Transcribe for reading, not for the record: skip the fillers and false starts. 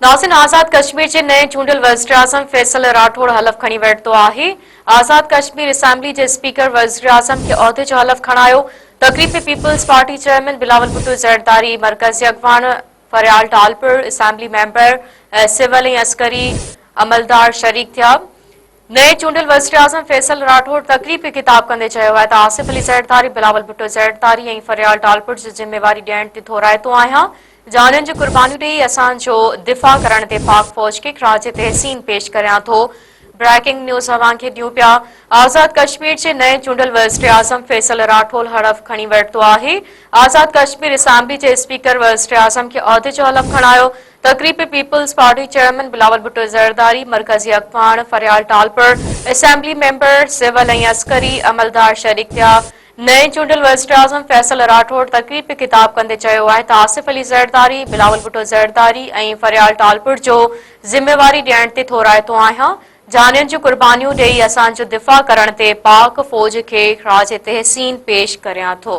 नाज़रीन, आज़ाद कश्मीर जे नए चूंडियल वज़ीर-ए-आज़म फैसल राठौड़ हलफ़ खणी वरितो आहे। आज़ाद कश्मीर असेंबली जे स्पीकर वज़ीर-ए-आज़म खे उहिदे जो हलफ़ खणायो। तक़रीब में peoples party chairman Bilawal Bhutto Zardari, मरकज़ी अॻवान Faryal Talpur, assembly member civil ऐं अस्करी अमलदार शरीक थिया। नए चूंडियल वज़ीर-ए-आज़म फैसल राठौड़ तक़रीब खे ख़िताब कंदे चयो आहे त आसिफ अली ज़रदारी, बिलावल भुट्टो ज़रदारी ऐं फरियाल टालपुर जी ज़िम्मेवारी ॾियण ते थोराइतो आहियां। जानियुनि जी कुर्बानियूं ॾेई असांजो दिफ़ा करण ते पाक फ़ौज खे ख़राज तहसीन पेश करियां थो। ब्रेकिंग न्यूज़ अवांखे ॾियूं पिया। आज़ाद कश्मीर जे नए चूंडियल वज़ीर-ए-आज़म फैसल राठौड़ हलफ़ खणी वरितो आहे। आज़ाद कश्मीर असेंबली जे स्पीकर वज़ीर-ए-आज़म खे उहिदे जो हलफ़ खणायो। तक़रीब में peoples party chairman Bilawal Bhutto Zardari, मरकज़ी अॻवान Faryal Talpur, assembly member civil ऐं अस्करी अमलदार शरीक थिया। नए चूंडियल वज़ीर-ए-आज़म फैसल राठौड़ तक़रीब में ख़िताब कंदे चयो आहे त आसिफ अली ज़रदारी, बिलावल भुट्टो ज़रदारी ऐं फरियाल टालपुर जो ज़िम्मेवारी ॾियण ते थोराइतो आहियां। जानियुनि जूं कुर्बानियूं ॾेई असांजो दिफ़ा करण ते पाक फ़ौज खे ख़राज तहसीन पेश करियां थो।